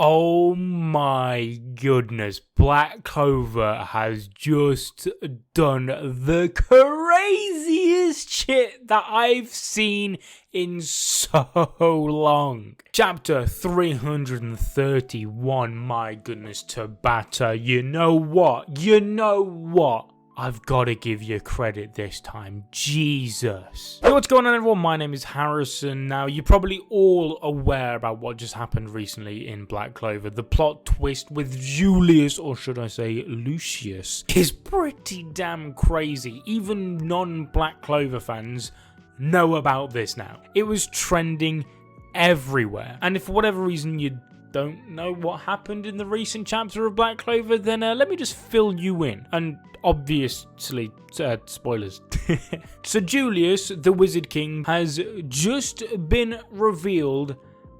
Oh my goodness, Black Clover has just done the craziest shit that I've seen in so long. Chapter 331, my goodness, Tabata, you know what? I've got to give you credit this time. Jesus. Hey, what's going on, everyone? My name is Harrison. Now, you're probably all aware about what just happened recently in Black Clover. The plot twist with Julius, or should I say Lucius, is pretty damn crazy. Even non-Black Clover fans know about this now. It was trending everywhere. And if for whatever reason you don't know what happened in the recent chapter of Black Clover, then let me just fill you in. And obviously, spoilers. So Julius, the Wizard King, has just been revealed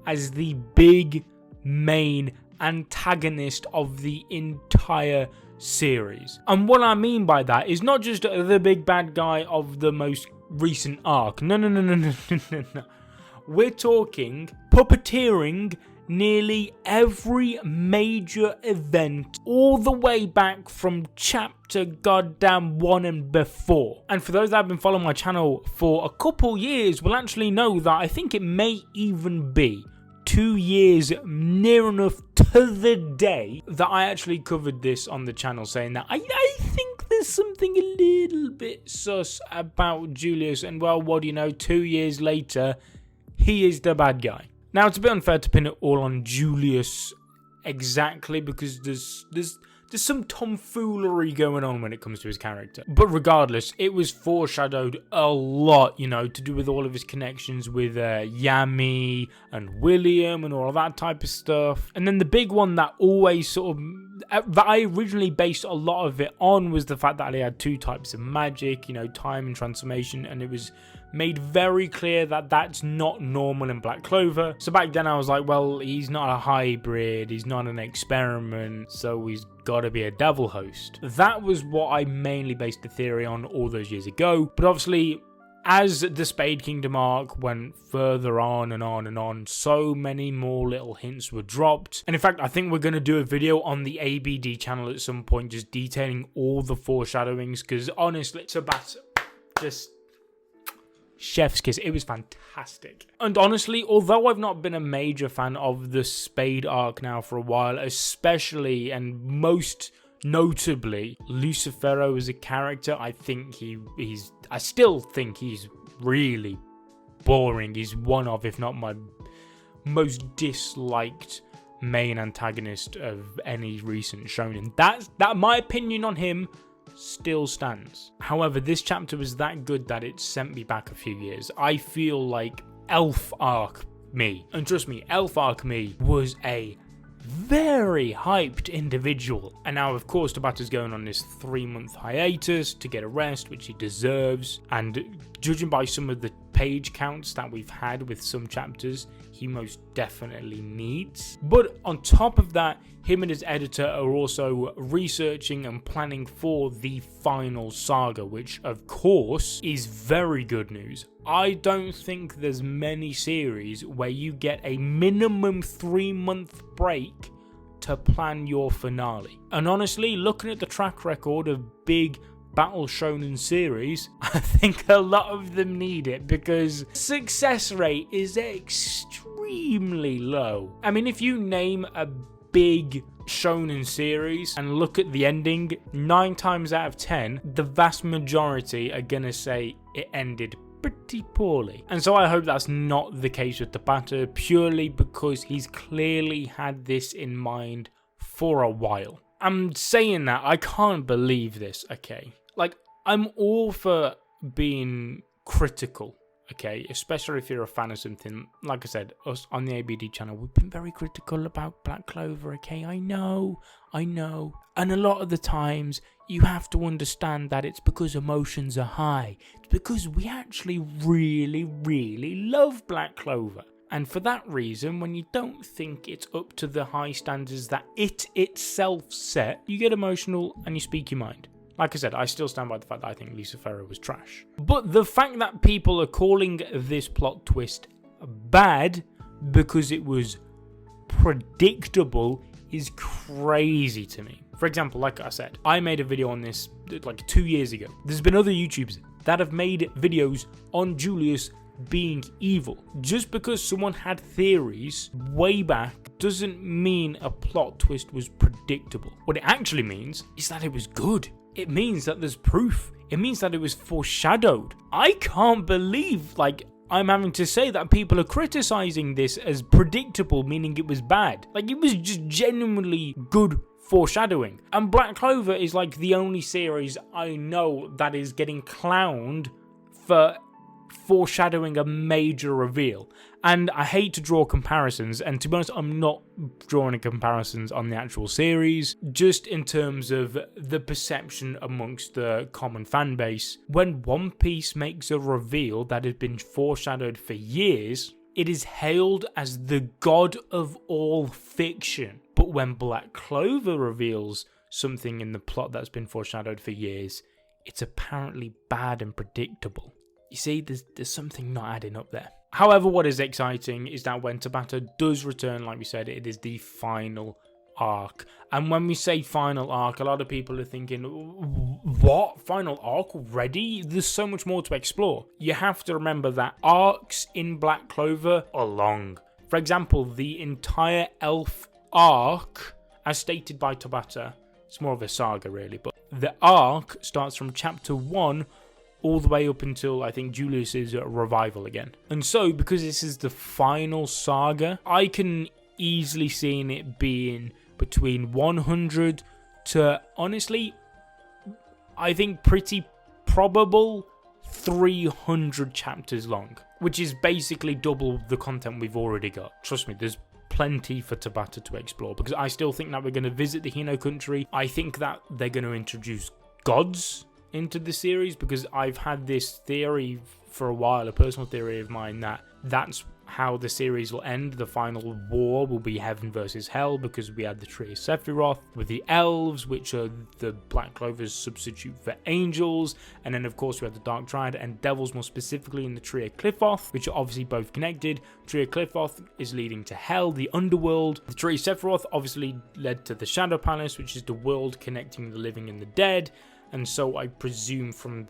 as the big main antagonist of the entire series. And what I mean by that is not just the big bad guy of the most recent arc. No. We're talking puppeteering nearly every major event all the way back from chapter goddamn 1 and before. And for those that have been following my channel for a couple years will actually know that I think it may even be 2 years near enough to the day that I actually covered this on the channel, saying that I think there's something a little bit sus about Julius, and well, what do you know, 2 years later he is the bad guy. Now, it's a bit unfair to pin it all on Julius exactly, because there's some tomfoolery going on when it comes to his character. But regardless, it was foreshadowed a lot, you know, to do with all of his connections with Yami and William and all of that type of stuff. And then the big one that always sort of, that I originally based a lot of it on, was the fact that he had two types of magic, you know, time and transformation, and it was made very clear that that's not normal in Black Clover. So back then I was like, well, he's not a hybrid, he's not an experiment, so he's got to be a devil host. That was what I mainly based the theory on all those years ago. But obviously, as the Spade Kingdom arc went further on and on and on, so many more little hints were dropped. And in fact, I think we're going to do a video on the ABD channel at some point, just detailing all the foreshadowings, because honestly, Tabata, just chef's kiss. It was fantastic. And honestly, although I've not been a major fan of the Spade arc now for a while, especially and most notably Lucifero as a character, I think I still think he's really boring. He's one of, if not my most disliked main antagonist of any recent shonen. That my opinion on him still stands. However, this chapter was that good that it sent me back a few years. I feel like Elf Arc me, and trust me, Elf Arc me was a very hyped individual. And now, of course, Tabata's going on this 3-month hiatus to get a rest, which he deserves. And judging by some of the page counts that we've had with some chapters, he most definitely needs. But on top of that, him and his editor are also researching and planning for the final saga, which of course is very good news. I don't think there's many series where you get a minimum 3-month break to plan your finale. And honestly, looking at the track record of big battle shonen series, I think a lot of them need it, because success rate is extremely low. I mean, if you name a big shonen series and look at the ending, 9 times out of 10, the vast majority are gonna say it ended pretty poorly. And so I hope that's not the case with Tabata, purely because he's clearly had this in mind for a while. I'm saying that, I can't believe this, okay? Like, I'm all for being critical, okay? Especially if you're a fan of something. Like I said, us on the ABD channel, we've been very critical about Black Clover, okay? I know. And a lot of the times, you have to understand that it's because emotions are high. It's because we actually really, really love Black Clover. And for that reason, when you don't think it's up to the high standards that it itself set, you get emotional and you speak your mind. Like I said, I still stand by the fact that I think Lucifero was trash. But the fact that people are calling this plot twist bad because it was predictable is crazy to me. For example, like I said, I made a video on this like 2 years ago. There's been other YouTubers that have made videos on Julius being evil. Just because someone had theories way back doesn't mean a plot twist was predictable. What it actually means is that it was good. It means that there's proof. It means that it was foreshadowed. I can't believe, like, I'm having to say that people are criticizing this as predictable, meaning it was bad. Like, it was just genuinely good foreshadowing. And Black Clover is like the only series I know that is getting clowned for foreshadowing a major reveal. And I hate to draw comparisons, and to be honest, I'm not drawing comparisons on the actual series, just in terms of the perception amongst the common fan base. When One Piece makes a reveal that has been foreshadowed for years, it is hailed as the god of all fiction. But when Black Clover reveals something in the plot that's been foreshadowed for years, it's apparently bad and predictable. You see, there's something not adding up there. However, what is exciting is that when Tabata does return, like we said, it is the final arc. And when we say final arc, a lot of people are thinking, what? Final arc already? There's so much more to explore. You have to remember that arcs in Black Clover are long. For example, the entire elf arc, as stated by Tabata, it's more of a saga really, but the arc starts from chapter 1 all the way up until, I think, Julius's revival again. And so, because this is the final saga, I can easily see it being between 100 to, honestly, I think pretty probable 300 chapters long, which is basically double the content we've already got. Trust me, there's plenty for Tabata to explore, because I still think that we're going to visit the Hino country. I think that they're going to introduce gods into the series, because I've had this theory for a while, a personal theory of mine, that that's how the series will end. The final war will be heaven versus hell, because we had the Tree of Sephiroth with the elves, which are the Black Clovers substitute for angels, and then of course we had the Dark Triad and devils, more specifically in the Tree of Qliphoth, which are obviously both connected. Tree of Qliphoth is leading to hell, the underworld. The Tree of Sephiroth obviously led to the Shadow Palace, which is the world connecting the living and the dead. And so I presume from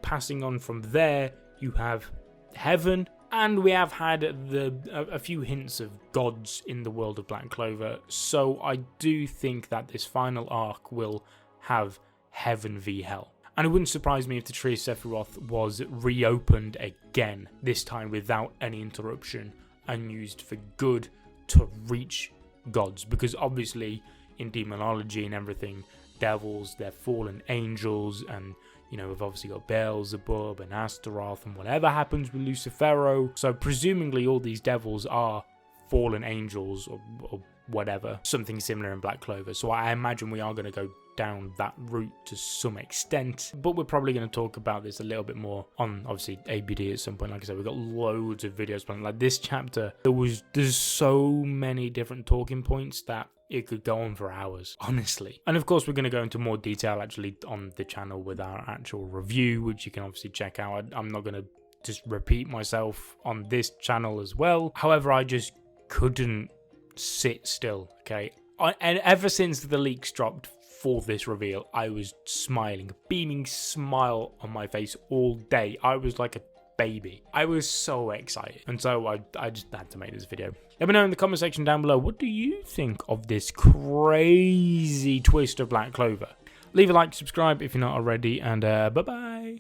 passing on from there, you have heaven. And we have had a few hints of gods in the world of Black Clover. So I do think that this final arc will have heaven v hell. And it wouldn't surprise me if the Tree of Sephiroth was reopened again, this time without any interruption, and used for good to reach gods. Because obviously, in demonology and everything, devils, they're fallen angels, and you know, we've obviously got Beelzebub and Astaroth and whatever happens with Lucifero. So presumably all these devils are fallen angels or whatever, something similar in Black Clover. So I imagine we are going to go down that route to some extent, but we're probably going to talk about this a little bit more on obviously ABD at some point. Like I said, we've got loads of videos planned. Like this chapter, there's so many different talking points that it could go on for hours, honestly. And of course, we're going to go into more detail actually on the channel with our actual review, which you can obviously check out. I'm not going to just repeat myself on this channel as well. However, I just couldn't sit still, okay? And ever since the leaks dropped for this reveal, I was smiling, beaming smile on my face all day. I was like a baby. I was so excited, and so I just had to make this video. Let me know in the comment section down below, what do you think of this crazy twist of Black Clover? Leave a like, subscribe if you're not already, and bye bye.